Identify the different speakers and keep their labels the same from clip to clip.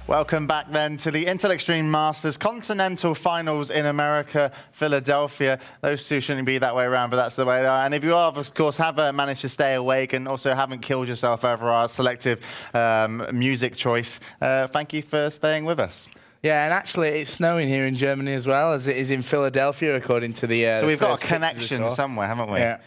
Speaker 1: Welcome back then to the Intel Extreme Masters Continental Finals in America, Philadelphia. Those two shouldn't be that way around, but that's the way they are. And if you are, of course, have managed to stay awake and also haven't killed yourself over our selective music choice, thank you for staying with us.
Speaker 2: Yeah, and actually it's snowing here in Germany as well, as it is in Philadelphia, according to the
Speaker 1: so we've got a connection somewhere, haven't we?
Speaker 2: Yeah,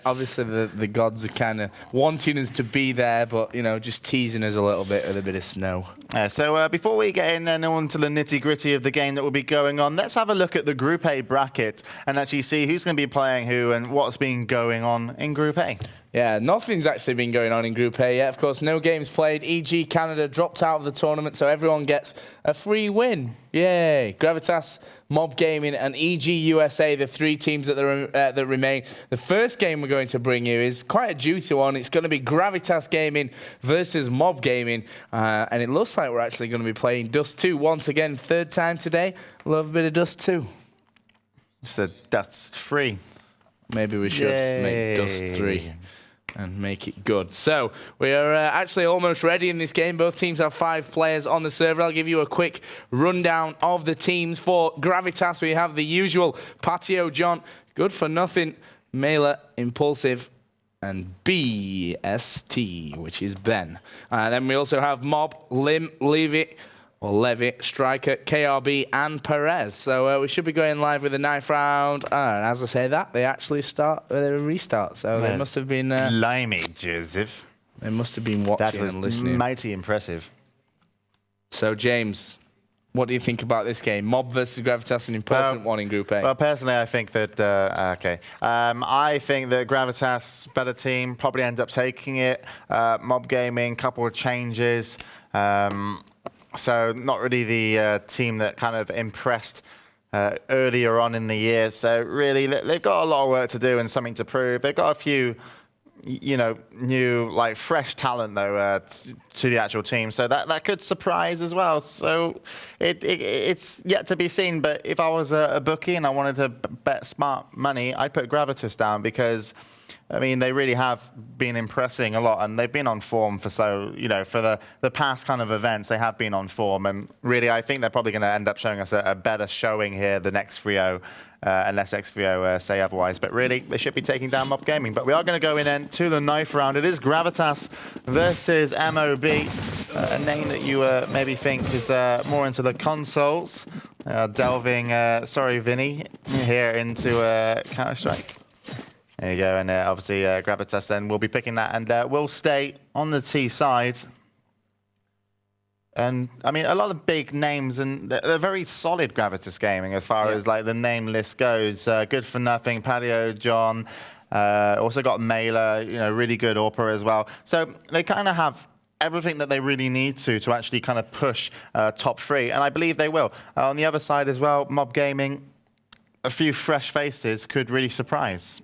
Speaker 2: obviously the gods are kind of wanting us to be there, but, you know, just teasing us a little bit with a bit of snow.
Speaker 1: So before we get in and on to the nitty-gritty of the game that will be going on, let's have a look at the Group A bracket and actually see who's going to be playing who and what's been going on in Group A.
Speaker 2: Yeah, nothing's actually been going on in Group A yet. Of course, no games played. E.g. Canada dropped out of the tournament, so everyone gets a free win. Yay! Gravitas, MoB Gaming, and E.g. USA, the three teams that remain. The first game we're going to bring you is quite a juicy one. It's going to be Gravitas Gaming versus MoB Gaming, and it looks like we're actually going to be playing Dust 2 once again, third time today. Love a bit of Dust 2.
Speaker 1: So Dust 3.
Speaker 2: Maybe we should make Dust 3. And make it good. So we are actually almost ready in this game. Both teams have 5 players on the server. I'll give you a quick rundown of the teams. For Gravitas, we have the usual Patio John, Good for Nothing, Mela, Impulsive, and BST, which is Ben. Then we also have MoB, Lim, Levy, Striker, KRB, and Perez. So we should be going live with the 9th round. And as I say that, they actually restart. So they must have been...
Speaker 1: Blimey, Joseph.
Speaker 2: They must have been watching and listening.
Speaker 1: That was mighty impressive.
Speaker 2: So, James, what do you think about this game? MoB versus Gravitas, an important one in Group A.
Speaker 1: Well, personally, I think that... I think that Gravitas, better team, probably end up taking it. MoB Gaming, couple of changes. So not really the team that kind of impressed earlier on in the year. So really, they've got a lot of work to do and something to prove. They've got a few, you know, new, like, fresh talent, though, to the actual team. So that could surprise as well. So it's yet to be seen. But if I was a bookie and I wanted to bet smart money, I'd put Gravitas down because... I mean, they really have been impressing a lot, and they've been on form for for the past kind of events, they have been on form. And really, I think they're probably going to end up showing us a better showing here the next 3-0, unless X3O say otherwise. But really, they should be taking down MoB Gaming. But we are going to go in then to the 9th round. It is Gravitas versus MoB, a name that you maybe think is more into the consoles, delving, sorry, Vinny, here into Counter-Strike. There you go, and obviously Gravitas then will be picking that, and will stay on the T side. And I mean, a lot of big names, and they're very solid Gravitas Gaming as far as like the name list goes. Good for Nothing, Patio John, also got Mela, you know, really good Orpa as well. So they kind of have everything that they really need to actually kind of push top 3, and I believe they will. On the other side as well, MoB Gaming, a few fresh faces could really surprise.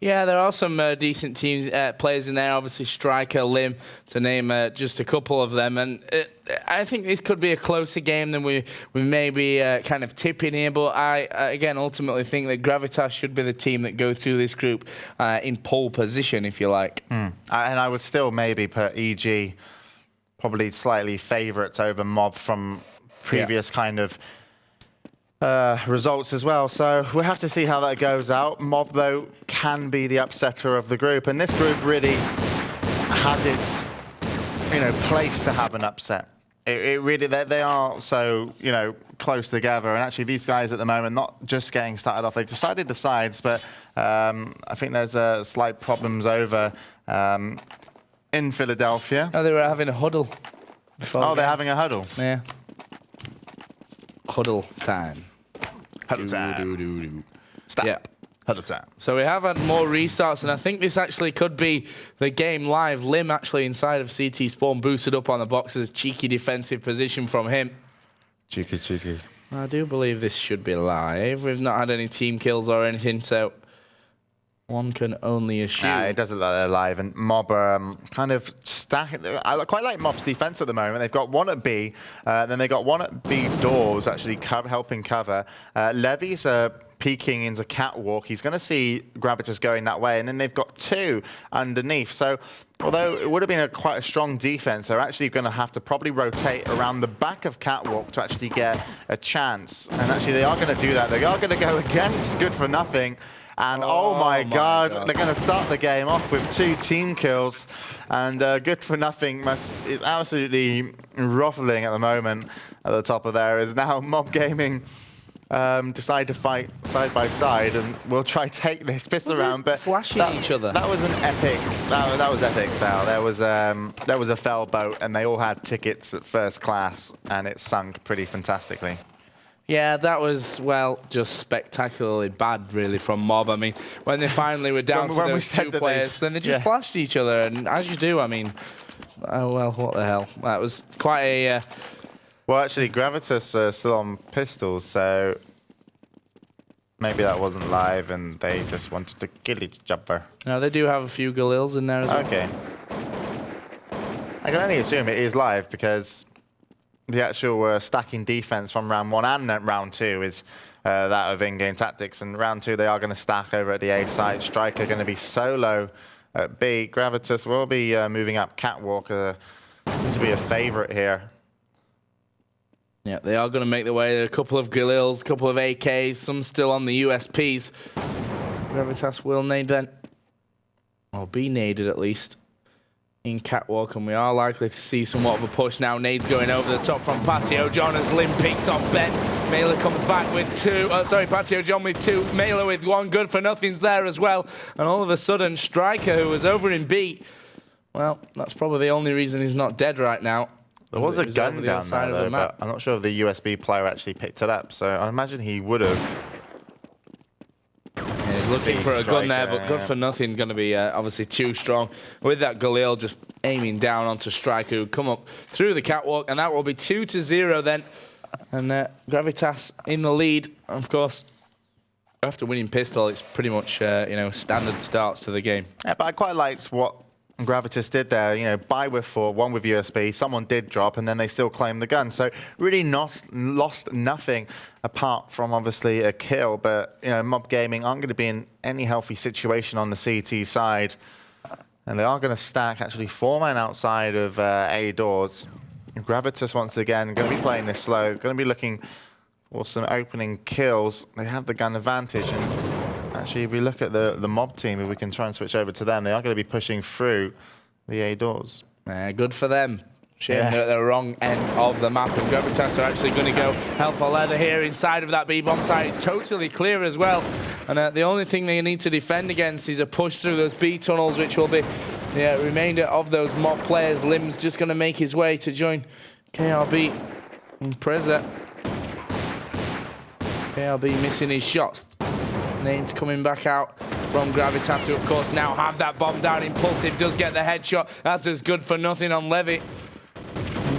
Speaker 2: Yeah, there are some decent teams, players in there. Obviously, Striker, Lim, to name just a couple of them. And I think this could be a closer game than we may be kind of tipping here. But I, again, ultimately think that Gravitas should be the team that goes through this group in pole position, if you like.
Speaker 1: And I would still maybe put EG probably slightly favourites over MoB from previous kind of results as well. So we'll have to see how that goes out. MoB, though, can be the upsetter of the group, and this group really has its, you know, place to have an upset. It really, they are so, you know, close together, and actually these guys at the moment not just getting started off. They've decided the sides, but I think there's slight problems over in Philadelphia.
Speaker 2: Oh, they were having a huddle.
Speaker 1: Oh, they're having a huddle.
Speaker 2: Yeah. Huddle time.
Speaker 1: Huddle time. Stop.
Speaker 2: Yeah.
Speaker 1: Huddle time.
Speaker 2: So we have had more restarts, and I think this actually could be the game live. Lim actually inside of CT spawn, boosted up on the boxes. Cheeky defensive position from him.
Speaker 1: Cheeky.
Speaker 2: I do believe this should be live. We've not had any team kills or anything, so one can only assume.
Speaker 1: It doesn't look like they're live, and MoB kind of stack. I quite like MoB's defense at the moment. They've got one at B, then they got one at B doors actually helping cover. Levy's peeking into Catwalk, he's going to see Gravitas going that way, and then they've got 2 underneath. So although it would have been quite a strong defense, they're actually going to have to probably rotate around the back of Catwalk to actually get a chance. And actually, they are going to do that. They are going to go against Good for Nothing. And oh my God, they're going to start the game off with 2 team kills. And Good for Nothing is absolutely ruffling at the moment at the top of there. Is now MoB Gaming decide to fight side by side, and we'll try to take this pistol round. But
Speaker 2: flashing each other.
Speaker 1: That was an epic. That was epic foul. There was a fell boat, and they all had tickets at first class, and it sunk pretty fantastically.
Speaker 2: Yeah, that was, well, just spectacularly bad, really, from MoB. I mean, when they finally were down to those 2 players, then they just flashed each other. And as you do, I mean, oh, well, what the hell? That was quite a...
Speaker 1: Well, actually, Gravitas are still on pistols, so maybe that wasn't live and they just wanted to kill each other.
Speaker 2: No, they do have a few Galils in there as well.
Speaker 1: Okay. I can only assume it is live because the actual stacking defense from round 1 and then round 2 is that of in-game tactics. And round 2, they are going to stack over at the A side. Striker going to be solo at B. Gravitas will be moving up Catwalk. This will be a favorite here.
Speaker 2: Yeah, they are going to make their way. A couple of Galils, a couple of AKs, some still on the USPs. Gravitas will nade then, or be naded at least, in Catwalk, and we are likely to see somewhat of a push now. Nades going over the top from Patio John as Lim picks off Ben. Mailer comes back with 2. Patio John with 2. Mailer with 1. Good for Nothing's there as well. And all of a sudden, Striker, who was over in B, well, that's probably the only reason he's not dead right now.
Speaker 1: There was a gun down there, though, but I'm not sure if the USB player actually picked it up, so I imagine he would have.
Speaker 2: Yeah, he's looking for a gun there, but Good for Nothing's going to be obviously too strong. With that Galil just aiming down onto Striker, who come up through the Catwalk, and that will be 2-0 then. And Gravitas in the lead. Of course, after winning pistol, it's pretty much standard starts to the game. Yeah,
Speaker 1: but I quite liked what Gravitas did there, buy with 4, 1 with USB, someone did drop, and then they still claimed the gun. So really lost nothing apart from obviously a kill, but MoB Gaming aren't going to be in any healthy situation on the CT side. And they are going to stack actually 4 men outside of A doors. Gravitas once again going to be playing this slow, going to be looking for some opening kills. They have the gun advantage, and actually, if we look at the MoB team, if we can try and switch over to them, they are going to be pushing through the A doors.
Speaker 2: Good for them. Shame they're at the wrong end of the map, and Gravitas are actually going to go hell for leather here inside of that B-bomb site. It's totally clear as well. And the only thing they need to defend against is a push through those B tunnels, which will be the remainder of those MoB players. Lim's just going to make his way to join KRB and Preza. KRB missing his shots. Names coming back out from Gravitas, who of course now have that bomb down. Impulsive does get the headshot. That's as Good for Nothing on Levy.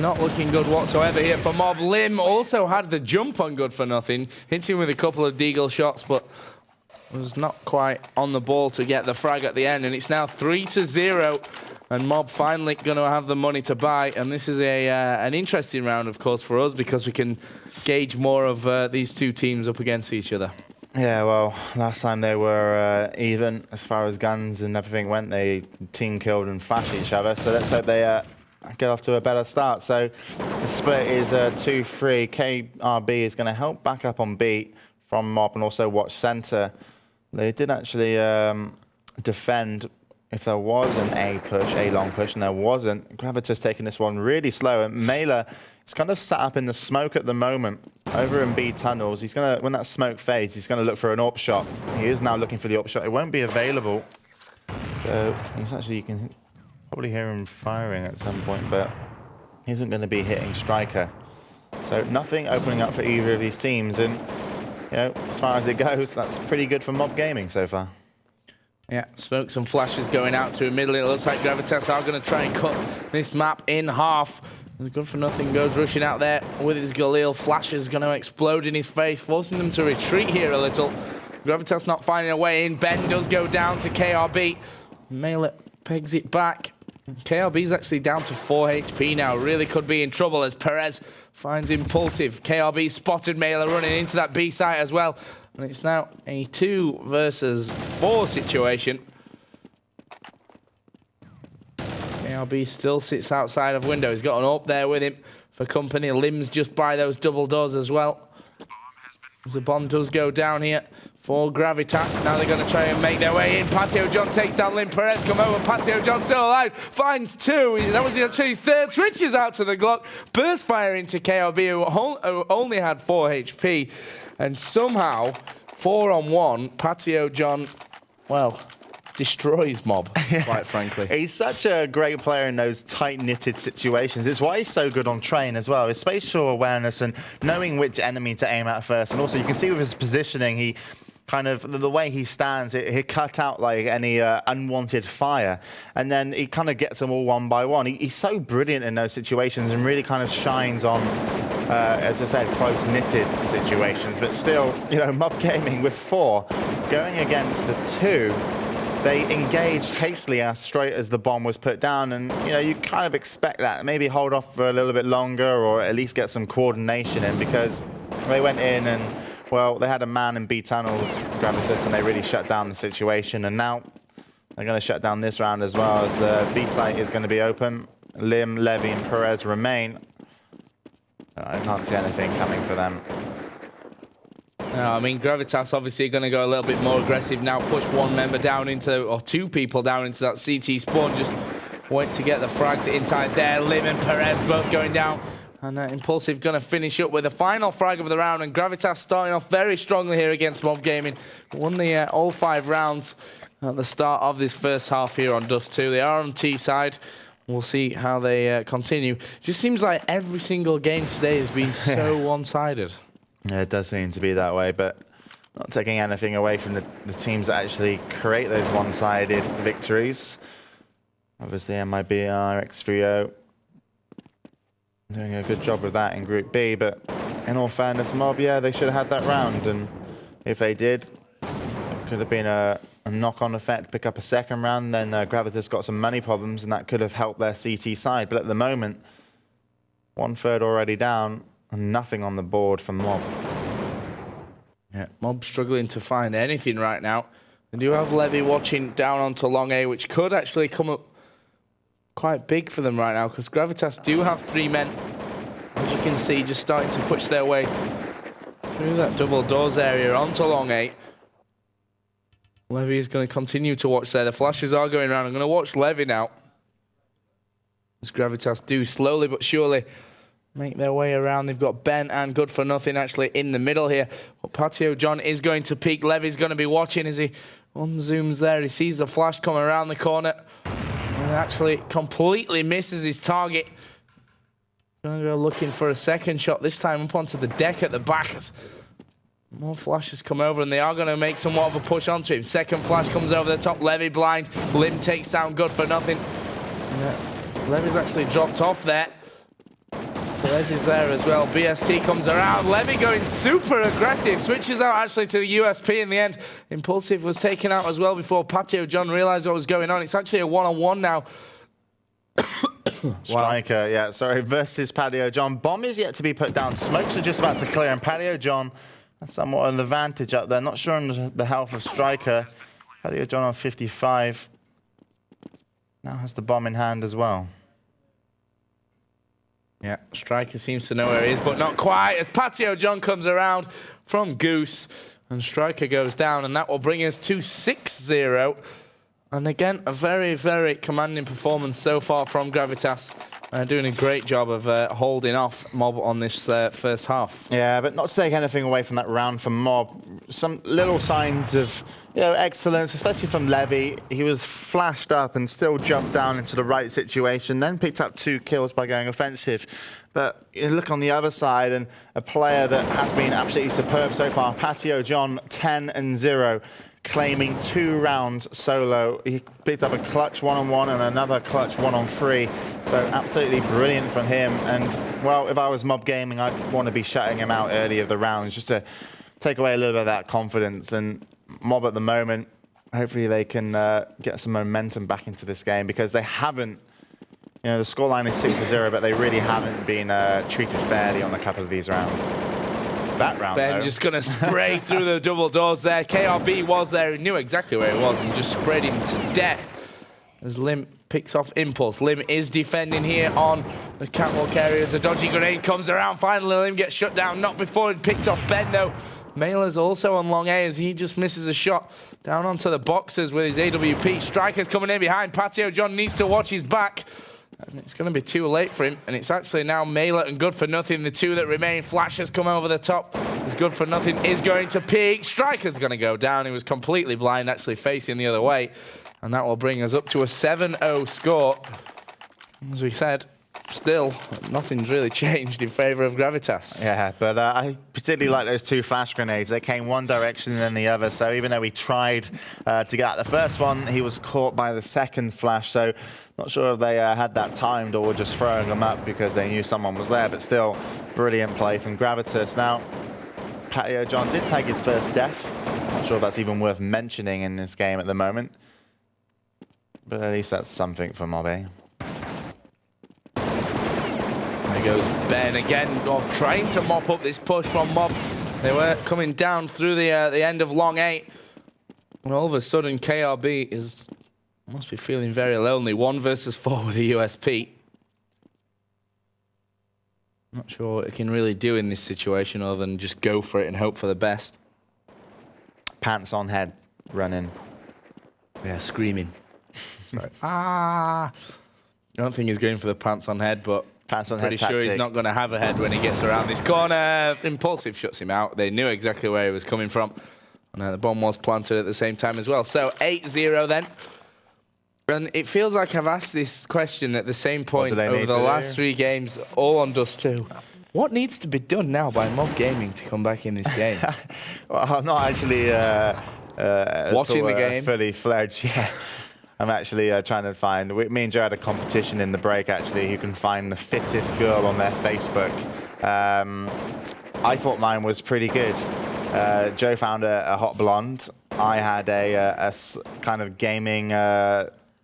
Speaker 2: Not looking good whatsoever here for MoB. Lim also had the jump on Good for Nothing, hitting with a couple of deagle shots, but was not quite on the ball to get the frag at the end. And it's now 3-0, and MoB finally going to have the money to buy. And this is an interesting round, of course, for us, because we can gauge more of these 2 teams up against each other.
Speaker 1: Yeah, well, last time they were even as far as guns and everything went. They team killed and flashed each other. So let's hope they get off to a better start. So the split is 2-3. KRB is going to help back up on B from MoB and also watch center. They did actually defend if there was an A long push, and there wasn't. Gravitas taking this one really slow. And Mailer is kind of sat up in the smoke at the moment over in B tunnels. He's going to, when that smoke fades, he's going to look for an AWP shot. He is now looking for the AWP shot. It won't be available. So he's actually, you can probably hear him firing at some point, but he isn't going to be hitting Striker. So nothing opening up for either of these teams. And, as far as it goes, that's pretty good for MoB Gaming so far.
Speaker 2: Yeah, smokes and flashes going out through middle. It looks like Gravitas are going to try and cut this map in half. And Good for Nothing goes rushing out there with his Galil. Flash is going to explode in his face, forcing them to retreat here a little. Gravitas not finding a way in. Ben does go down to KRB. Mailer pegs it back. KRB's actually down to 4 HP now. Really could be in trouble as Perez finds Impulsive. KRB spotted Mailer running into that B site as well. And it's now a 2 versus 4 situation. KRB still sits outside of window. He's got an up there with him for company. Limbs just by those double doors as well. As the bomb does go down here for Gravitas. Now they're going to try and make their way in. Patio John takes down Lim. Perez come over. Patio John still alive. Finds 2. That was actually his 3rd. Switches out to the Glock. Burst fire into KRB, who only had 4 HP. And somehow, 4-on-1, Patio John, well, destroys MoB, quite frankly.
Speaker 1: He's such a great player in those tight-knitted situations. It's why he's so good on train as well. His spatial awareness and knowing which enemy to aim at first. And also, you can see with his positioning, he kind of, the way he stands, he cut out like any unwanted fire. And then he kind of gets them all one by one. He's so brilliant in those situations and really kind of shines on, as I said, close-knitted situations. But still, you know, MoB Gaming with 4 going against the 2. They engaged hastily as straight as the bomb was put down, and you know, you kind of expect that. Maybe hold off for a little bit longer, or at least get some coordination in, because they went in and, well, they had a man in B tunnels, Gravitas, and they really shut down the situation. And now they're going to shut down this round as well, as the B site is going to be open. Lim, Levy, and Perez remain. I can't see anything coming for them.
Speaker 2: No, I mean, Gravitas obviously going to go a little bit more aggressive now, push 1 member down into, or 2 people down into that CT spawn, just wait to get the frags inside there. Lim and Perez both going down, and Impulsive going to finish up with the final frag of the round, and Gravitas starting off very strongly here against MoB Gaming. Won the all 5 rounds at the start of this first half here on Dust 2. They are on T side. We'll see how they continue. Just seems like every single game today has been so one-sided.
Speaker 1: Yeah, it does seem to be that way, but not taking anything away from the teams that actually create those one-sided victories. Obviously, MIBR, X3O doing a good job with that in Group B, but in all fairness, MoB, yeah, they should have had that round, and if they did, it could have been a knock-on effect, pick up a 2nd round, then Gravitas got some money problems, and that could have helped their CT side. But at the moment, 1/3 already down, and nothing on the board for MoB.
Speaker 2: Yeah, MoB struggling to find anything right now. And you have Levy watching down onto long A, which could actually come up quite big for them right now, because Gravitas do have 3 men. As you can see, just starting to push their way through that double doors area onto long A. Levy is going to continue to watch there. The flashes are going around. I'm going to watch Levy now, as Gravitas do slowly but surely make their way around. They've got Ben and Good for Nothing actually in the middle here. But Patio John is going to peek. Levy's going to be watching as he unzooms there. He sees the flash coming around the corner and actually completely misses his target. Going to go looking for a 2nd shot, this time up onto the deck at the back. As more flashes come over, and they are going to make somewhat of a push onto him. 2nd flash comes over the top. Levy blind. Lim takes down Good for Nothing. Levy's actually dropped off there. Perez is there as well. BST comes around. Levy going super aggressive. Switches out actually to the USP in the end. Impulsive was taken out as well before Patio John realised what was going on. It's actually a 1-on-1 now.
Speaker 1: Striker, yeah, sorry, versus Patio John. Bomb is yet to be put down. Smokes are just about to clear, and Patio John has somewhat an advantage up there. Not sure on the health of Striker. Patio John on 55. Now has the bomb in hand as well.
Speaker 2: Yeah, Striker seems to know where he is, but not quite, as Patio John comes around from Goose, and Striker goes down, and that will bring us to 6-0. And again, a very, very commanding performance so far from Gravitas. Doing a great job of holding off MoB on this first half.
Speaker 1: Yeah, but not to take anything away from that round from MoB. Some little signs of, you know, excellence, especially from Levy. He was flashed up and still jumped down into the right situation, then picked up 2 kills by going offensive. But you look on the other side, and a player that has been absolutely superb so far, Patio John, 10-0. Claiming 2 rounds solo. He picked up a clutch 1-on-1 and another clutch 1-on-3. So absolutely brilliant from him. And, well, if I was MoB Gaming, I'd want to be shutting him out early of the rounds just to take away a little bit of that confidence. And MoB at the moment, hopefully they can get some momentum back into this game, because they haven't You know, the scoreline is 6-0, but they really haven't been treated fairly on a couple of these rounds. That round,
Speaker 2: Ben
Speaker 1: though.
Speaker 2: just going to spray through the double doors there. KRB was there. He knew exactly where he was and just spread him to death. As Lim picks off Impulse. Lim is defending here on the catwalk area as a dodgy grenade comes around. Finally, Lim gets shut down. Not before he picked off Ben, though. Mailer's also on long A as he just misses a shot down onto the boxes with his AWP. Striker's coming in behind. Patio John needs to watch his back. And it's going to be too late for him. And it's actually now Mailer and Good For Nothing, the two that remain. Flash has come over the top. As Good For Nothing is going to peek. Striker's going to go down. He was completely blind, actually facing the other way. And that will bring us up to a 7-0 score. As we said, still, nothing's really changed in favour of Gravitas.
Speaker 1: Yeah, but I particularly like those two flash grenades. They came one direction and then the other. So even though he tried to get out the first one, he was caught by the second flash. So not sure if they had that timed or were just throwing them up because they knew someone was there. But still, brilliant play from Gravitas. Now, Patio John did tag his first death. Not sure if that's even worth mentioning in this game at the moment. But at least that's something for MoB.
Speaker 2: There goes Ben again, trying to mop up this push from MoB. They were coming down through the end of long 8. And all of a sudden, KRB must be feeling very lonely. 1 versus 4 with a USP. Not sure what it can really do in this situation other than just go for it and hope for the best.
Speaker 1: Pants on head, running.
Speaker 2: Yeah, screaming. I don't think he's going for the pants on head, but
Speaker 1: pants on
Speaker 2: pretty
Speaker 1: head
Speaker 2: sure
Speaker 1: tactic.
Speaker 2: He's not going to have a head when he gets around this corner. Impulsive shuts him out. They knew exactly where he was coming from. And the bomb was planted at the same time as well. So 8-0 then. And it feels like I've asked this question at the same point over the last 3 games, all on Dust 2. What needs to be done now by MoB Gaming to come back in this game?
Speaker 1: Well, I'm not actually
Speaker 2: watching the game.
Speaker 1: Fully fledged, yeah. I'm actually trying to find, me and Joe had a competition in the break actually, who can find the fittest girl on their Facebook. I thought mine was pretty good. Joe found a hot blonde. I had a kind of gaming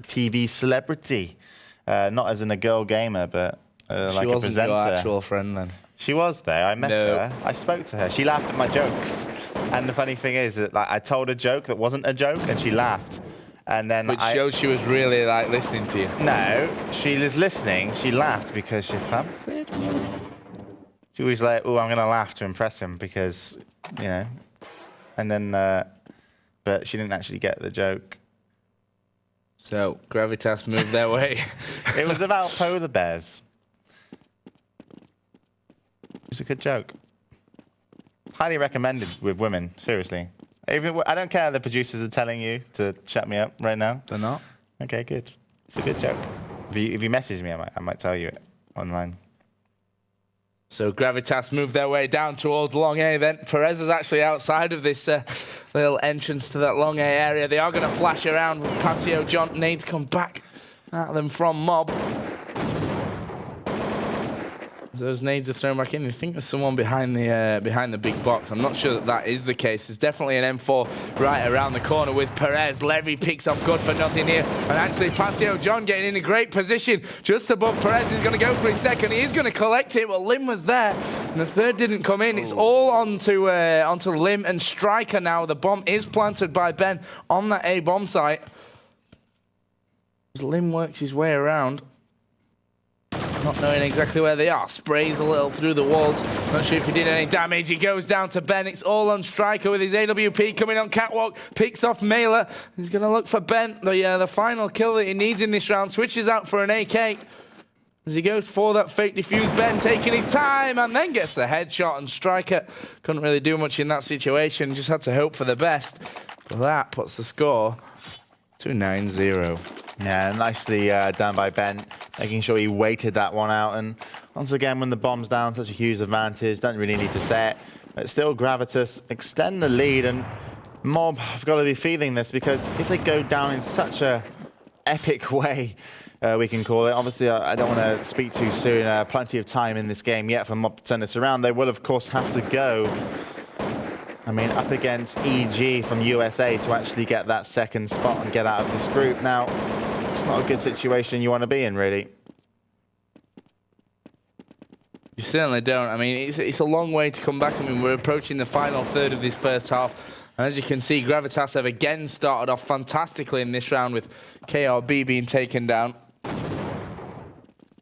Speaker 1: TV celebrity. Not as in a girl gamer, but like a presenter. She wasn't your
Speaker 2: actual friend then?
Speaker 1: She was there. I met her. I spoke to her. She laughed at my jokes. And the funny thing is that I told a joke that wasn't a joke, and she laughed. And then
Speaker 2: which shows she was really like listening to you.
Speaker 1: No, she was listening. She laughed because she fancied me. She was like, "Oh, I'm gonna laugh to impress him because, you know." And then, but she didn't actually get the joke.
Speaker 2: So Gravitas moved their way.
Speaker 1: It was about polar bears. It was a good joke. Highly recommended with women. Seriously. Even, I don't care the producers are telling you to shut me up right now.
Speaker 2: They're not?
Speaker 1: Okay, good. It's a good joke. If you message me, I might tell you it online.
Speaker 2: So Gravitas moved their way down towards long A then. Perez is actually outside of this little entrance to that long A area. They are going to flash around with Patio John. Nades come back at them from MoB. Those nades are thrown back in. I think there's someone behind the big box. I'm not sure that is the case. There's definitely an M4 right around the corner with Perez. Levy picks off Good For Nothing here. And actually Patio John getting in a great position just above Perez. He's going to go for his second. He is going to collect it, but Lim was there. And the third didn't come in. It's all onto Lim and Striker now. The bomb is planted by Ben on that A bomb site. As Lim works his way around, not knowing exactly where they are. Sprays a little through the walls. Not sure if he did any damage. He goes down to Ben. It's all on Striker with his AWP coming on catwalk. Picks off Mailer. He's going to look for Ben. The final kill that he needs in this round. Switches out for an AK. As he goes for that fake defuse, Ben taking his time and then gets the headshot. And Striker couldn't really do much in that situation. Just had to hope for the best. But that puts the score to 9-0.
Speaker 1: Yeah, nicely done by Ben, making sure he waited that one out. And once again, when the bomb's down, such a huge advantage. Don't really need to say it. But still, Gravitas extend the lead. And MoB have got to be feeling this because if they go down in such a epic way, we can call it. Obviously, I don't want to speak too soon. Plenty of time in this game yet for MoB to turn this around. They will, of course, have to go, up against EG from USA to actually get that second spot and get out of this group. Now, it's not a good situation you want to be in, really.
Speaker 2: You certainly don't. I mean, it's a long way to come back. I mean, we're approaching the final third of this first half. And as you can see, Gravitas have again started off fantastically in this round with KRB being taken down.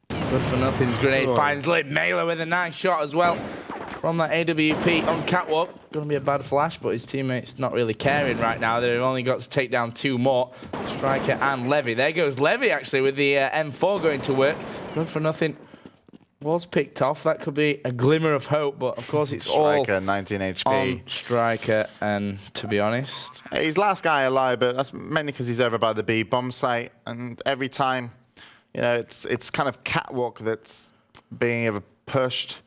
Speaker 2: Good for nothing's grenade finds Lip. Mailer with a nice shot as well from that AWP on catwalk. Going to be a bad flash, but his teammates not really caring right now. They've only got to take down 2 more, Striker and Levy. There goes Levy, actually, with the M4 going to work. Good for nothing was picked off. That could be a glimmer of hope, but of course it's
Speaker 1: Striker,
Speaker 2: all
Speaker 1: 19 HP.
Speaker 2: on Striker, and to be honest...
Speaker 1: He's last guy alive, but that's mainly because he's over by the B bomb site, and every time, you know, it's kind of catwalk that's being ever pushed,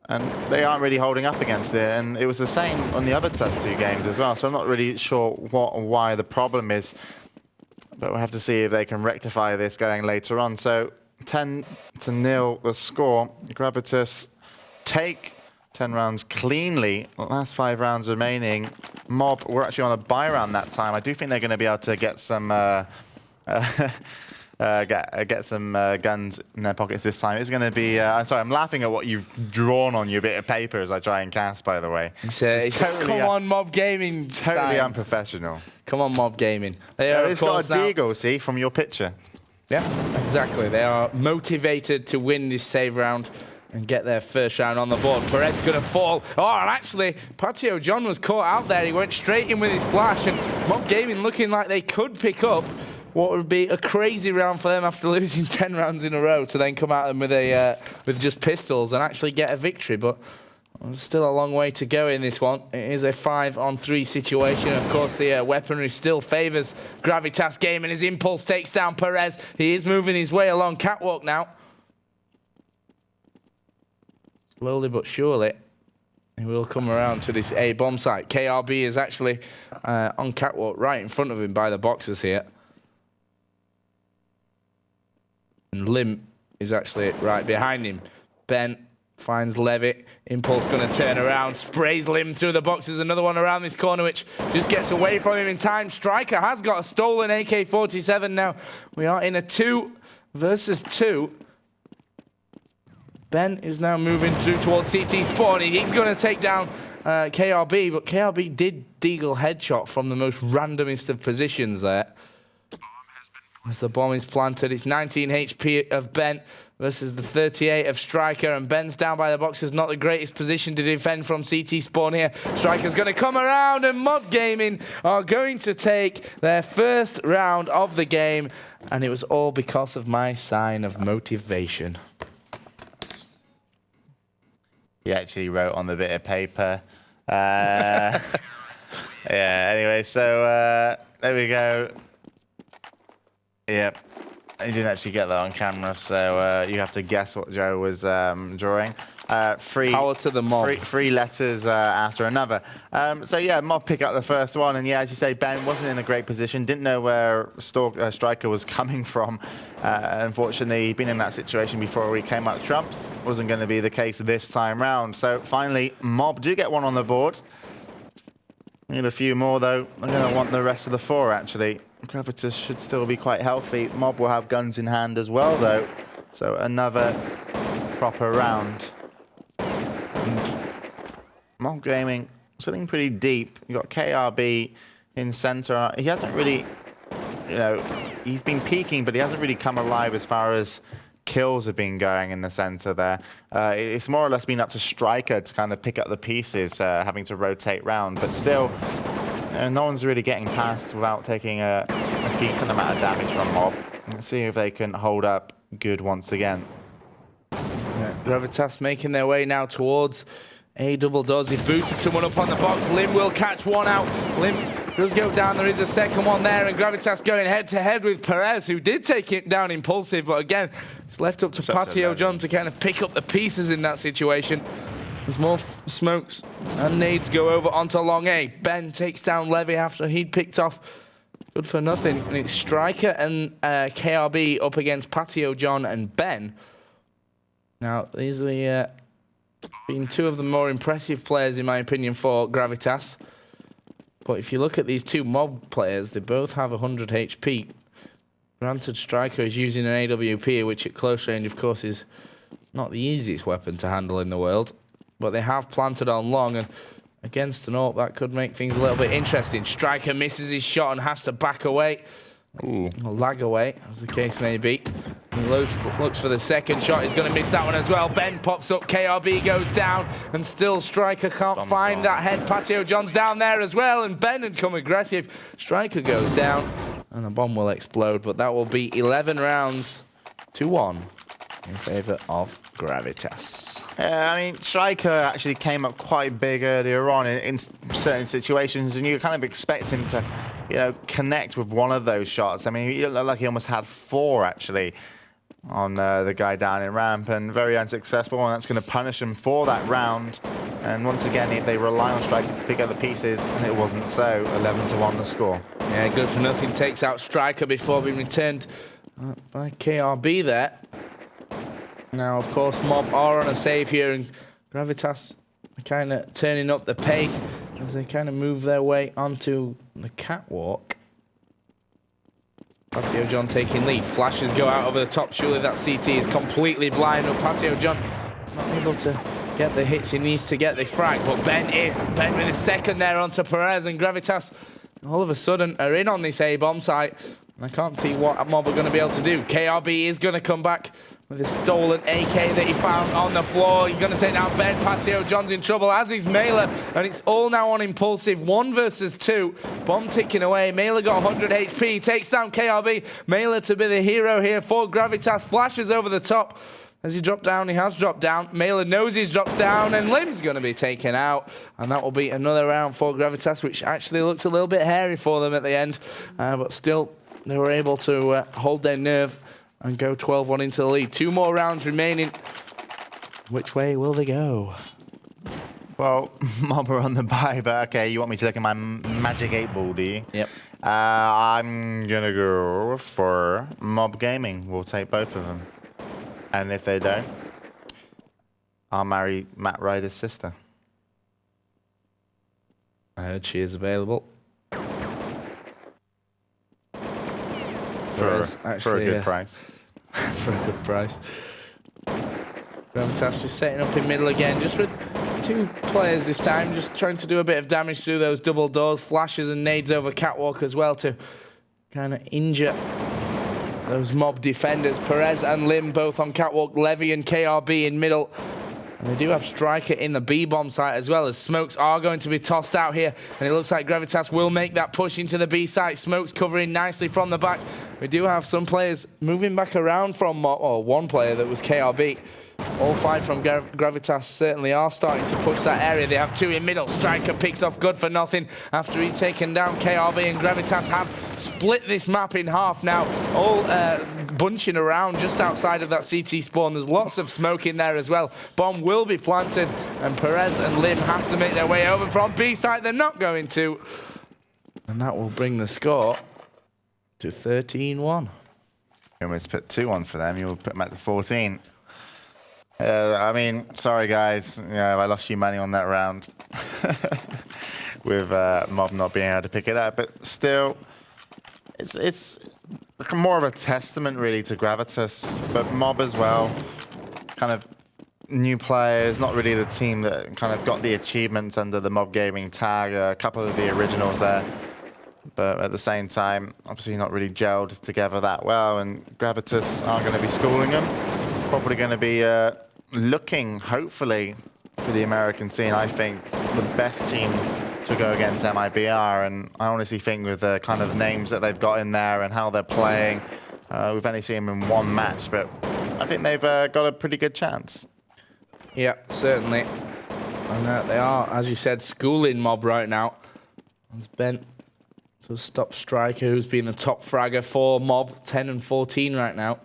Speaker 1: and they aren't really holding up against it. And it was the same on the other test 2 games as well, so I'm not really sure what or why the problem is, but we'll have to see if they can rectify this going later on. So 10-0 the score. Gravitas take 10 rounds cleanly. Last 5 rounds remaining. MoB, we're actually on a buy round that time. I do think they're going to be able to get some get some guns in their pockets this time. It's going to be... I'm sorry, I'm laughing at what you've drawn on your bit of paper as I try and cast, by the way.
Speaker 2: It's totally, come on, MoB Gaming.
Speaker 1: Totally
Speaker 2: time.
Speaker 1: unprofessional.
Speaker 2: Come on, MoB Gaming. They are,
Speaker 1: it's got a deagle, see, from your picture.
Speaker 2: Yeah, exactly. They are motivated to win this save round and get their first round on the board. Perez going to fall. Oh, and actually, Patio John was caught out there. He went straight in with his flash, and MoB Gaming looking like they could pick up what would be a crazy round for them after losing 10 rounds in a row to then come at them with just pistols and actually get a victory. But there's still a long way to go in this one. It is a 5-on-3 situation. Of course, the weaponry still favours Gravitas Gaming. His impulse takes down Perez. He is moving his way along catwalk now. Slowly but surely, he will come around to this A bomb site. KRB is actually on catwalk right in front of him by the boxes here. And Lim is actually right behind him. Ben finds Levitt. Impulse going to turn around. Sprays Lim through the boxes. Another one around this corner, which just gets away from him in time. Striker has got a stolen AK-47 now. We are in a 2 versus 2. Ben is now moving through towards CT spawn. He's going to take down KRB, but KRB did deagle headshot from the most randomest of positions there. As the bomb is planted, it's 19 HP of Ben versus the 38 of Striker, and Ben's down by the boxes. Not the greatest position to defend from CT spawn here. Striker's going to come around, and MoB Gaming are going to take their first round of the game, and it was all because of my sign of motivation.
Speaker 1: He actually wrote on the bit of paper. Yeah, anyway, so there we go. Yeah, he didn't actually get that on camera, so you have to guess what Joe was drawing.
Speaker 2: Power to the MoB.
Speaker 1: Three letters after another. So yeah, MoB pick up the first one, and yeah, as you say, Ben wasn't in a great position, didn't know where Striker was coming from. Unfortunately, he'd been in that situation before he came up trumps. Wasn't going to be the case this time round. So finally, MoB do get one on the board. Need a few more though. I'm going to want the rest of the 4 actually. Gravitas should still be quite healthy. MoB will have guns in hand as well though. So another proper round. And MoB Gaming sitting pretty deep. You've got KRB in center. He hasn't really, you know, he's been peaking, but he hasn't really come alive as far as kills have been going in the center there. It's more or less been up to Striker to kind of pick up the pieces, having to rotate round, but still, no one's really getting past without taking a decent amount of damage from MoB. Let's see if they can hold up good once again.
Speaker 2: Yeah, Gravitas making their way now towards A double does. He's boosted someone up on the box. Lim will catch one out. Lim does go down. There is a second one there, and Gravitas going head-to-head with Perez, who did take it down impulsive, but again, it's left up to Patio John to kind of pick up the pieces in that situation. There's more smokes and nades go over onto long A. Ben takes down Levy after he'd picked off good for nothing, and it's Striker and KRB up against Patio John and Ben. Now, these are been 2 of the more impressive players, in my opinion, for Gravitas. But if you look at these 2 MoB players, they both have 100 HP. Granted, Striker is using an AWP, which at close range, of course, is not the easiest weapon to handle in the world, but they have planted on long, and against an AWP, that could make things a little bit interesting. Striker misses his shot and has to back away. Ooh, or lag away, as the case may be. He looks for the second shot. He's going to miss that one as well. Ben pops up. KRB goes down. And still Striker can't find that head. Patio John's down there as well. And Ben had come aggressive. Striker goes down. And the bomb will explode. But that will be 11 rounds to 1 in favor of Gravitas.
Speaker 1: Yeah, I mean, Striker actually came up quite big earlier on in certain situations, and you kind of expect him to, you know, connect with one of those shots. I mean, he looked like he almost had 4 actually on the guy down in ramp, and very unsuccessful, and that's going to punish him for that round. And once again, they rely on Striker to pick up the pieces, and it wasn't so. 11-1 the score.
Speaker 2: Yeah, good for nothing takes out Striker before being returned by KRB there. Now, of course, MoB are on a save here, and Gravitas are kind of turning up the pace as they kind of move their way onto the catwalk. Patio John taking lead. Flashes go out over the top. Surely that CT is completely blind, but Patio John not able to get the hits he needs to get the frag, but Ben is. Ben with a second there onto Perez, and Gravitas all of a sudden are in on this A-bomb site. And I can't see what MoB are going to be able to do. KRB is going to come back with a stolen AK that he found on the floor. He's going to take down Ben. Patio John's in trouble, as is Mailer. And it's all now on Impulsive. 1 versus 2. Bomb ticking away. Mailer got 100 HP. Takes down KRB. Mailer to be the hero here for Gravitas. Flashes over the top. As he dropped down, he has dropped down. Mailer knows he's dropped down, and Lim's going to be taken out. And that will be another round for Gravitas, which actually looks a little bit hairy for them at the end. But still, they were able to hold their nerve and go 12-1 into the lead. 2 more rounds remaining. Which way will they go?
Speaker 1: Well, MoB are on the bye, but okay, you want me to look at my magic 8-ball, do you?
Speaker 2: Yep.
Speaker 1: I'm going to go for MoB Gaming. We'll take both of them. And if they don't, I'll marry Matt Ryder's sister.
Speaker 2: I heard she is available.
Speaker 1: For a good price.
Speaker 2: For a good price. Gravitas just setting up in middle again, just with 2 players this time, just trying to do a bit of damage through those double doors. Flashes and nades over catwalk as well to kind of injure those MoB defenders. Perez and Lim both on catwalk. Levy and KRB in middle. And they do have Striker in the B-bomb site as well, as smokes are going to be tossed out here. And it looks like Gravitas will make that push into the B site. Smokes covering nicely from the back. We do have some players moving back around from MoB, or 1 player that was KRB. All 5 from Gravitas certainly are starting to push that area. They have 2 in middle. Striker picks off good for nothing after he'd taken down KRB, and Gravitas have split this map in half now. All bunching around just outside of that CT spawn. There's lots of smoke in there as well. Bomb will be planted, and Perez and Lim have to make their way over from B site. They're not going to. And that will bring the score to 13-1.
Speaker 1: You almost put 2-1 for them. You'll put them at the 14. I mean, sorry guys, I lost you money on that round with MoB not being able to pick it up, but still, it's more of a testament really to Gravitas, but MoB as well. Kind of new players, not really the team that kind of got the achievements under the MoB Gaming tag. A couple of the originals there, but at the same time, obviously not really gelled together that well. And Gravitas aren't going to be schooling them. Probably going to be looking, hopefully, for the American scene. I think the best team to go against MIBR, and I honestly think with the kind of names that they've got in there and how they're playing, we've only seen them in 1 match, but I think they've got a pretty good chance.
Speaker 2: Yeah, certainly. And they are, as you said, schooling MoB right now. As Ben to stop Striker, who's been the top fragger for MoB, 10 and 14 right now.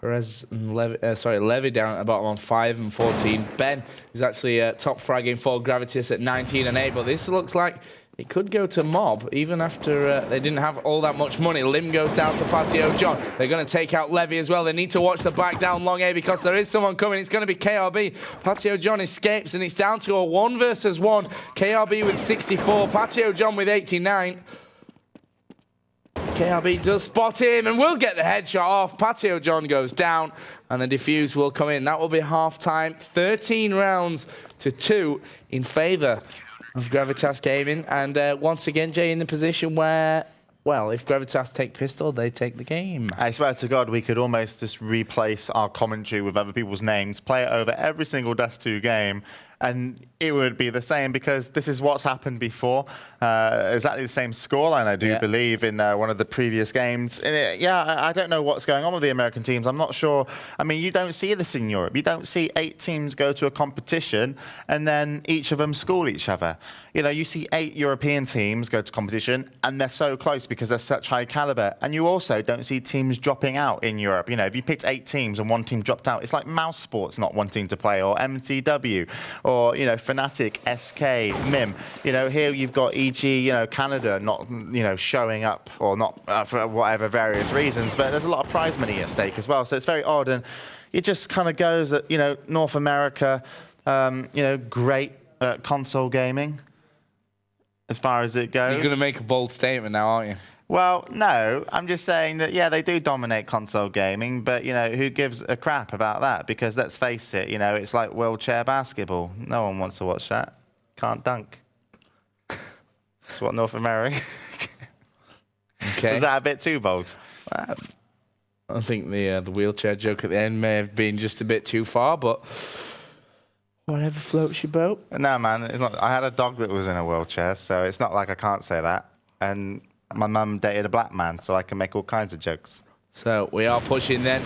Speaker 2: Perez and Levy down at the bottom on 5 and 14. Ben is actually top fragging for Gravitas at 19 and 8, but this looks like it could go to MoB even after they didn't have all that much money. Lim goes down to Patio John. They're going to take out Levy as well. They need to watch the back down long A because there is someone coming. It's going to be KRB. Patio John escapes, and it's down to a 1 versus 1. KRB with 64, Patio John with 89. KRB does spot him and will get the headshot off. Patio John goes down and the defuse will come in. That will be half-time. 13 rounds to 2 in favour of Gravitas Gaming. And once again, Jay, in the position where, well, if Gravitas take pistol, they take the game.
Speaker 1: I swear to God, we could almost just replace our commentary with other people's names, play it over every single Dust 2 game, and it would be the same because this is what's happened before. Exactly the same scoreline, I do believe, in one of the previous games. And I don't know what's going on with the American teams. I'm not sure. I mean, you don't see this in Europe. You don't see 8 teams go to a competition and then each of them school each other. You know, you see 8 European teams go to competition and they're so close because they're such high caliber. And you also don't see teams dropping out in Europe. You know, if you picked 8 teams and one team dropped out, it's like Mouse Sports not wanting to play, or MTW, or, you know, Fnatic, SK, MIM. You know, here you've got EG, you know, Canada not, you know, showing up, or not for whatever various reasons, but there's a lot of prize money at stake as well. So it's very odd, and it just kind of goes that, you know, North America, you know, great at console gaming as far as it goes.
Speaker 2: You're going to make a bold statement now, aren't you?
Speaker 1: Well, no, I'm just saying that, yeah, they do dominate console gaming, but, you know, who gives a crap about that? Because let's face it, you know, it's like wheelchair basketball. No one wants to watch that. Can't dunk. That's what North America...
Speaker 2: Okay.
Speaker 1: Was that a bit too bold?
Speaker 2: I think the wheelchair joke at the end may have been just a bit too far, but whatever floats your boat.
Speaker 1: No, man, it's not. I had a dog that was in a wheelchair, so it's not like I can't say that. And my mum dated a black man, so I can make all kinds of jokes.
Speaker 2: So we are pushing then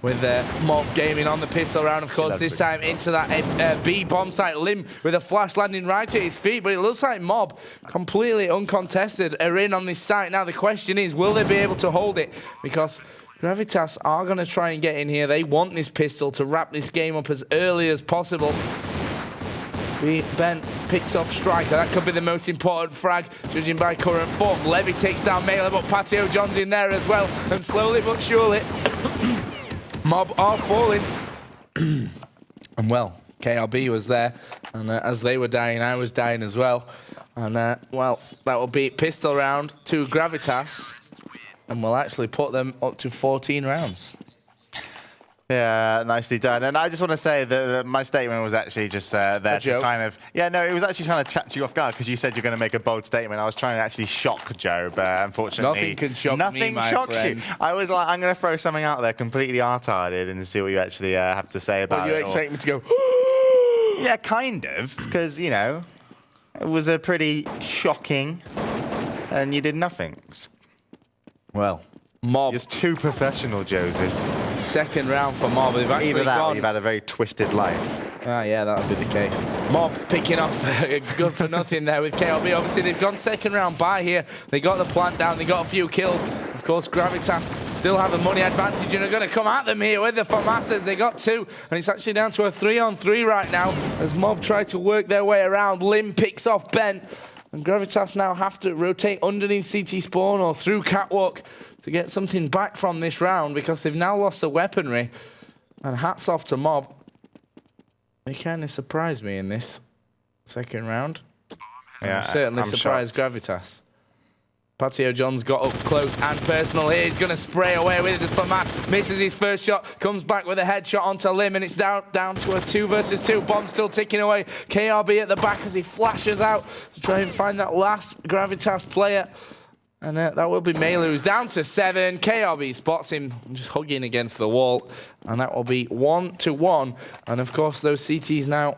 Speaker 2: with MoB Gaming on the pistol round, of course, this time into that B bomb site. Lim with a flash landing right at his feet, but it looks like MoB, completely uncontested, are in on this site. Now the question is, will they be able to hold it? Because Gravitas are going to try and get in here. They want this pistol to wrap this game up as early as possible. Ben picks off Striker. That could be the most important frag, judging by current form. Levy takes down Mailer, but Patio John's in there as well. And slowly but surely, MoB are falling. And well, KRB was there. And as they were dying, I was dying as well. And well, that will be pistol round to Gravitas. And we'll actually put them up to 14 rounds.
Speaker 1: Yeah, nicely done. And I just want to say that my statement was actually just there to kind of... Yeah, no, it was actually trying to catch you off guard because you said you're going to make a bold statement. I was trying to actually shock Joe, but unfortunately...
Speaker 2: Nothing can shock me, my
Speaker 1: shocks
Speaker 2: friend.
Speaker 1: You. I was like, I'm going to throw something out there completely art-hearted and see what you actually have to say about it.
Speaker 2: You expect me to go...
Speaker 1: Yeah, kind of, because, you know, it was a pretty shocking and you did nothing.
Speaker 2: Well, MoB...
Speaker 1: It's too professional, Joseph.
Speaker 2: Second round for MoB. They've actually
Speaker 1: Either that
Speaker 2: gone...
Speaker 1: or you've had a very twisted life.
Speaker 2: Ah, yeah, that would be the case. MoB picking off good for nothing there with KLB. Obviously, they've gone second round by here. They got the plant down. They got a few kills. Of course, Gravitas still have a money advantage and are going to come at them here with the FAMASas. They got 2, and it's actually down to a 3-on-3 right now as MoB try to work their way around. Lim picks off Ben, and Gravitas now have to rotate underneath CT spawn or through catwalk to get something back from this round because they've now lost the weaponry. And hats off to MoB. They kind of surprised me in this second round. Yeah, certainly surprised Gravitas. Patio John's got up close and personal here. He's going to spray away with it for Matt. Misses his first shot. Comes back with a headshot onto Lim, and it's down to a 2 versus 2. Bomb still ticking away. KRB at the back as he flashes out to try and find that last Gravitas player. And that will be Mailer, who's down to 7. KRB spots him just hugging against the wall. And that will be 1-1. And of course, those CTs now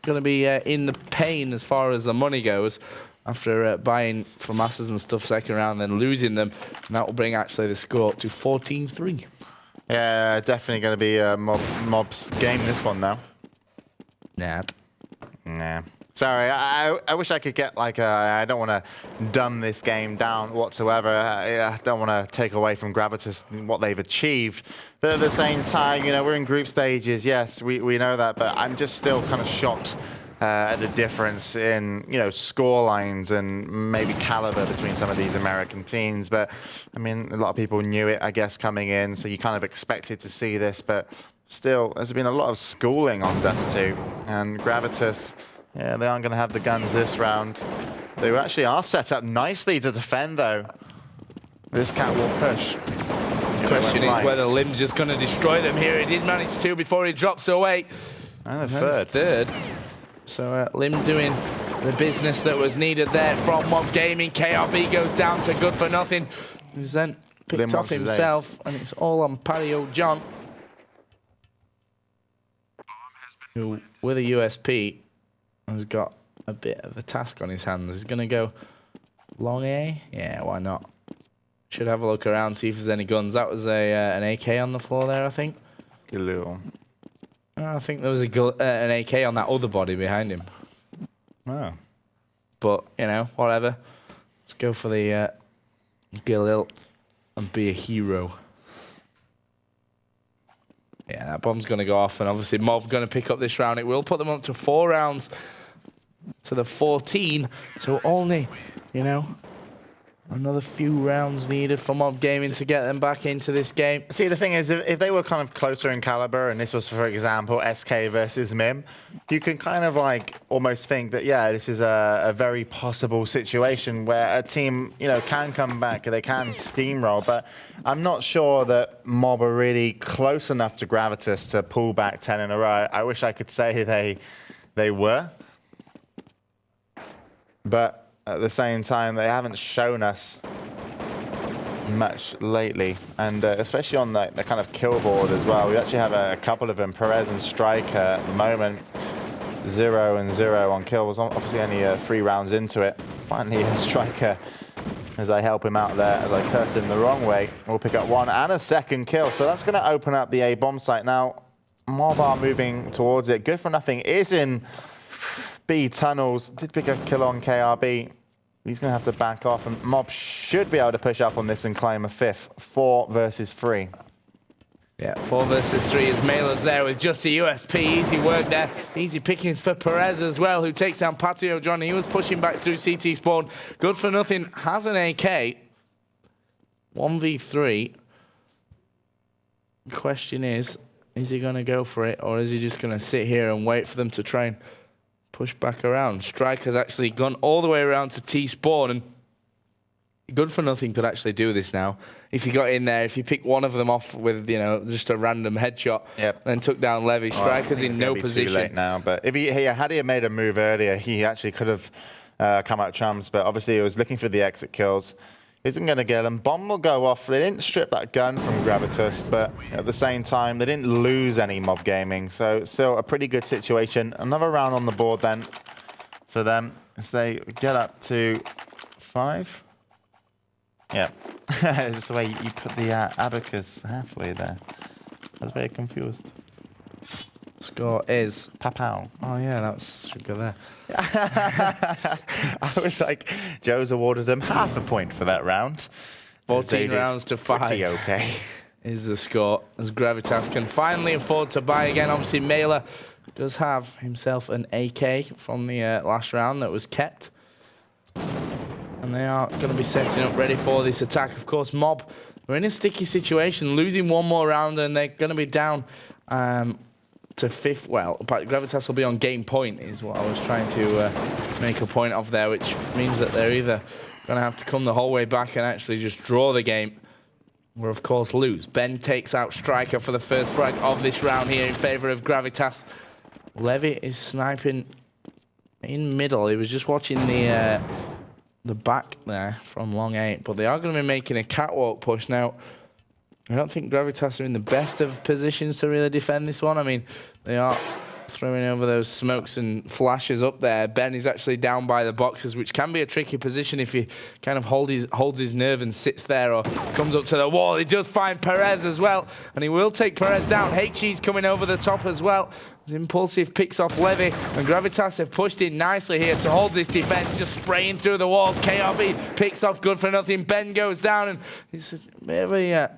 Speaker 2: going to be in the pain as far as the money goes. After buying FAMASas and stuff second round, then losing them. And that will bring actually the score to 14-3.
Speaker 1: Yeah, definitely going to be MoB's game this one now. Nah. Sorry, I wish I could get like I don't want to dumb this game down whatsoever. I don't want to take away from Gravitas what they've achieved. But at the same time, you know, we're in group stages. Yes, we know that. But I'm just still kind of shocked at the difference in, you know, score lines and maybe caliber between some of these American teams. But, I mean, a lot of people knew it, I guess, coming in. So you kind of expected to see this. But still, there's been a lot of schooling on Dust 2. And Gravitas... Yeah, they aren't going to have the guns this round. They actually are set up nicely to defend, though. this catwalk push.
Speaker 2: The question is whether Lim's just going to destroy them here. He did manage to before he drops away.
Speaker 1: And the
Speaker 2: third. So Lim doing the business that was needed there from MoB Gaming. KRB goes down to good for nothing. He's then picked off himself, and it's all on Patio John, who, with a USP, has got a bit of a task on his hands. He's going to go long A? Yeah, why not? Should have a look around, see if there's any guns. That was an AK on the floor there, I think. I think there was an AK on that other body behind him.
Speaker 1: Oh.
Speaker 2: But, you know, whatever. Let's go for the Galil and be a hero. Yeah, that bomb's going to go off, and obviously MoB going to pick up this round. It will put them up to 4 rounds to the 14. So only, you know, another few rounds needed for MoB Gaming to get them back into this game.
Speaker 1: See, the thing is, if they were kind of closer in caliber, and this was, for example, SK versus MIM, you can kind of like almost think that, yeah, this is a very possible situation where a team, you know, can come back, they can steamroll, but I'm not sure that MoB are really close enough to Gravitas to pull back 10 in a row. I wish I could say they were, but at the same time, they haven't shown us much lately, and especially on the kind of kill board as well. We actually have a couple of them, Perez and Striker at the moment. 0 and 0 on kills, obviously only 3 rounds into it. Finally, Striker, as I help him out there, as I curse him the wrong way, we'll pick up 1 and a 2nd kill. So that's going to open up the A bomb site. Now, MoB are moving towards it. Good for nothing is in B tunnels. Did pick a kill on KRB. He's going to have to back off, and MoB should be able to push up on this and climb a 5th. 4 versus 3.
Speaker 2: Yeah, 4 versus 3 as Mailer's there with just a USP. Easy work there. Easy pickings for Perez as well, who takes down Patio John. He was pushing back through CT spawn. Good for nothing. Has an AK. 1v3. The question is he going to go for it, or is he just going to sit here and wait for them to try and push back around? Striker's actually gone all the way around to T-spawn, and Good for Nothing could actually do this now. If you got in there, if you pick one of them off with, you know, just a random headshot, then took down Levy, Striker's in no position.
Speaker 1: Too late now, but if had he made a move earlier, he actually could have come out chums, but obviously he was looking for the exit kills. Isn't going to get them. Bomb will go off. They didn't strip that gun from Gravitas, but at the same time, they didn't lose any MoB Gaming. So still a pretty good situation. Another round on the board then for them as they get up to 5. Yeah, it's the way you put the abacus halfway there. I was very confused.
Speaker 2: Score is
Speaker 1: Papao.
Speaker 2: Oh yeah, that's should go there.
Speaker 1: I was like, Joe's awarded them half a point for that round.
Speaker 2: 14 rounds to 5.
Speaker 1: Pretty okay.
Speaker 2: Is the score as Gravitas can finally afford to buy again. Obviously, Mailer does have himself an AK from the last round that was kept. And they are going to be setting up ready for this attack. Of course, MoB are in a sticky situation, losing one more round, and they're going to be down to 5th. Well, Gravitas will be on game point, is what I was trying to make a point of there, which means that they're either going to have to come the whole way back and actually just draw the game, or of course lose. Ben takes out Striker for the first frag of this round here in favour of Gravitas. Levy is sniping in middle. He was just watching the back there from long 8, but they are going to be making a catwalk push now. I don't think Gravitas are in the best of positions to really defend this one. I mean, they are throwing over those smokes and flashes up there. Ben is actually down by the boxes, which can be a tricky position if he kind of holds his nerve and sits there or comes up to the wall. He does find Perez as well, and he will take Perez down. HE's coming over the top as well. Impulsive picks off Levy, and Gravitas have pushed in nicely here to hold this defense, just spraying through the walls. KRB picks off Good for Nothing. Ben goes down, and it's a bit of a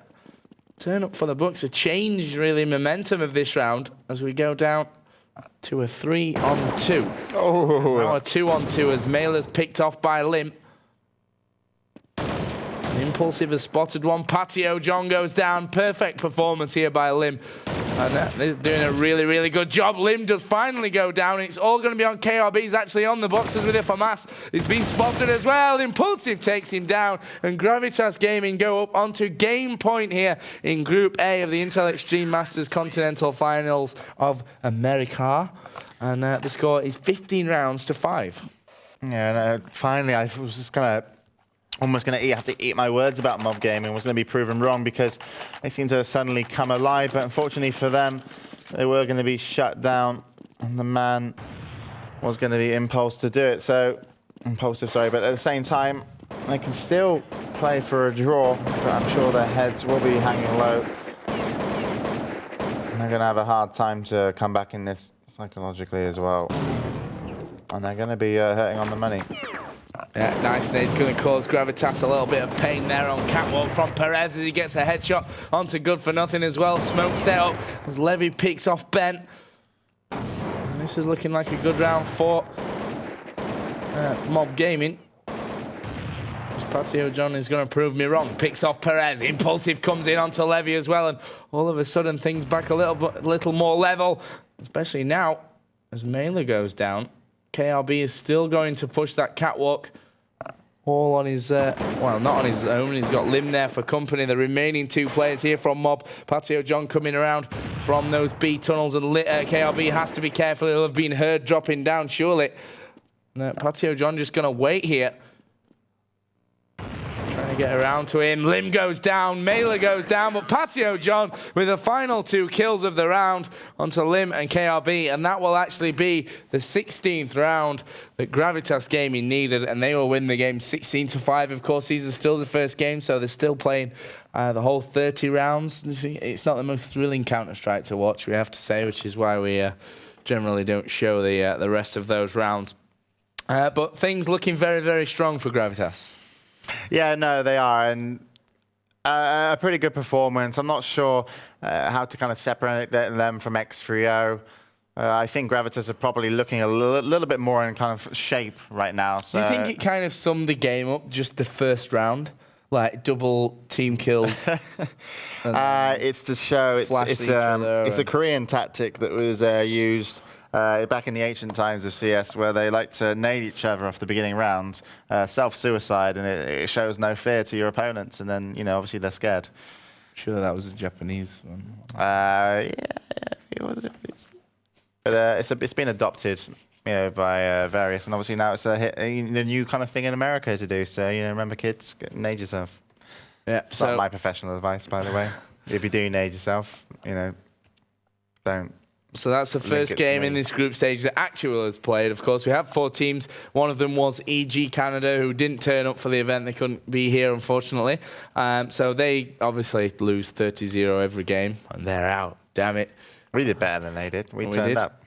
Speaker 2: turn up for the Bucks. A change, really, momentum of this round as we go down to a 3-on-2.
Speaker 1: Oh.
Speaker 2: Now a 2-on-2 as Mailer's picked off by Lim. Impulsive has spotted one. Patio John goes down. Perfect performance here by Lim. And they're doing a really, really good job. Lim does finally go down. It's all going to be on KRB. He's actually on the boxes with it for Mass. He's been spotted as well. Impulsive takes him down. And Gravitas Gaming go up onto game point here in Group A of the Intel Extreme Masters Continental Finals of America. And the score is 15 rounds to 5.
Speaker 1: Yeah, and finally I was just almost going to have to eat my words about MoB Gaming. Was going to be proven wrong because they seem to have suddenly come alive. But unfortunately for them, they were going to be shut down, and the man was going to be impulsive, sorry. But at the same time, they can still play for a draw. But I'm sure their heads will be hanging low. And they're going to have a hard time to come back in this psychologically as well. And they're going to be hurting on the money.
Speaker 2: Yeah, nice nade. Going to cause Gravitas a little bit of pain there on catwalk from Perez as he gets a headshot onto Good for Nothing as well. Smoke set up as Levy picks off Bent. And this is looking like a good round for MoB Gaming. Patio John is going to prove me wrong. Picks off Perez. Impulsive comes in onto Levy as well. And all of a sudden things back a little more level. Especially now as Mailer goes down. KRB is still going to push that catwalk all on his, well, not on his own. He's got Lim there for company. The remaining 2 players here from MoB. Patio John coming around from those B tunnels, and KRB has to be careful. He'll have been heard dropping down, surely. Patio John just going to wait here. Trying to get around to him. Lim goes down, Mailer goes down, but Patio John with the final 2 kills of the round onto Lim and KRB, and that will actually be the 16th round that Gravitas Gaming needed, and they will win the game 16-5. Of course, these are still the first game, so they're still playing the whole 30 rounds. It's not the most thrilling Counter-Strike to watch, we have to say, which is why we generally don't show the rest of those rounds. But things looking very, very strong for Gravitas.
Speaker 1: Yeah, no, they are, and a pretty good performance. I'm not sure how to kind of separate them from X3O. I think Gravitas are probably looking a little bit more in kind of shape right now. So.
Speaker 2: Do you think it kind of summed the game up, just the first round? Like double team kill?
Speaker 1: It's the show. It's a Korean tactic that was used back in the ancient times of CS, where they like to nade each other off the beginning rounds, self-suicide, and it shows no fear to your opponents, and then, you know, obviously they're scared.
Speaker 2: Sure, that was a Japanese one.
Speaker 1: Yeah, it was a Japanese. But it's been adopted, you know, by various, and obviously now it's a new kind of thing in America to do. So, you know, remember, kids, nade yourself. Yeah, it's not my professional advice, by the way. If you do nade yourself, you know, don't.
Speaker 2: So that's the first game in this group stage that Actual has played. Of course, we have 4 teams. One of them was EG Canada, who didn't turn up for the event. They couldn't be here, unfortunately. So they obviously lose 30-0 every game, and they're out. Damn it.
Speaker 1: We did better than they did. We turned up.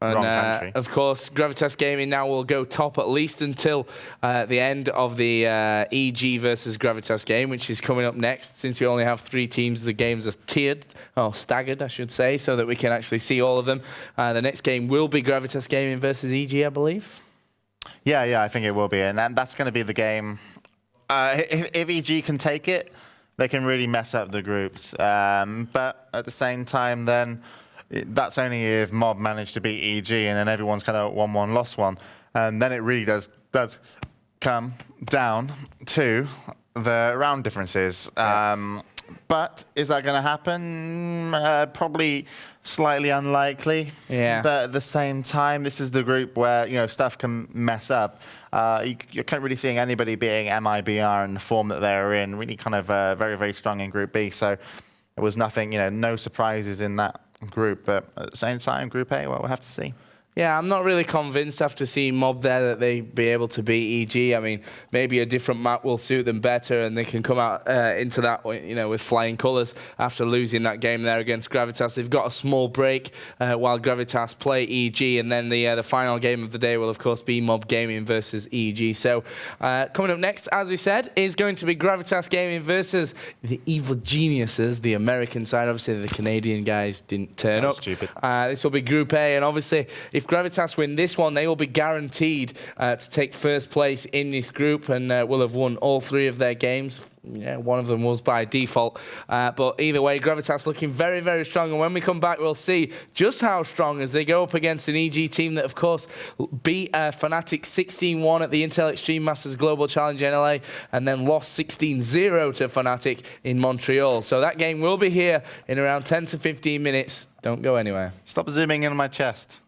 Speaker 2: And of course, Gravitas Gaming now will go top at least until the end of the EG versus Gravitas game, which is coming up next. Since we only have 3 teams, the games are staggered, I should say, so that we can actually see all of them. The next game will be Gravitas Gaming versus EG, I believe.
Speaker 1: Yeah, I think it will be, and that's going to be the game. If EG can take it, they can really mess up the groups. But at the same time, then. That's only if MoB managed to beat EG, and then everyone's kind of won one, lost one. And then it really does come down to the round differences. But is that going to happen? Probably slightly unlikely. Yeah. But at the same time, this is the group where, you know, stuff can mess up. You can't really seeing anybody beating MIBR in the form that they're in. Really kind of very, very strong in Group B. So there was nothing, you know, no surprises in that group, but at the same time, Group A, well, we'll have to see.
Speaker 2: Yeah, I'm not really convinced after seeing MoB there that they'd be able to beat EG. I mean, maybe a different map will suit them better, and they can come out into that, you know, with flying colours after losing that game there against Gravitas. They've got a small break while Gravitas play EG, and then the final game of the day will, of course, be MoB Gaming versus EG. So coming up next, as we said, is going to be Gravitas Gaming versus the Evil Geniuses, the American side. Obviously, the Canadian guys didn't turn up.
Speaker 1: Stupid.
Speaker 2: This will be Group A, and obviously, if if Gravitas win this one, they will be guaranteed to take first place in this group and will have won all 3 of their games. Yeah, one of them was by default. But either way, Gravitas looking very, very strong. And when we come back, we'll see just how strong as they go up against an EG team that, of course, beat Fnatic 16-1 at the Intel Extreme Masters Global Challenge in LA and then lost 16-0 to Fnatic in Montreal. So that game will be here in around 10 to 15 minutes. Don't go anywhere.
Speaker 1: Stop zooming in on my chest.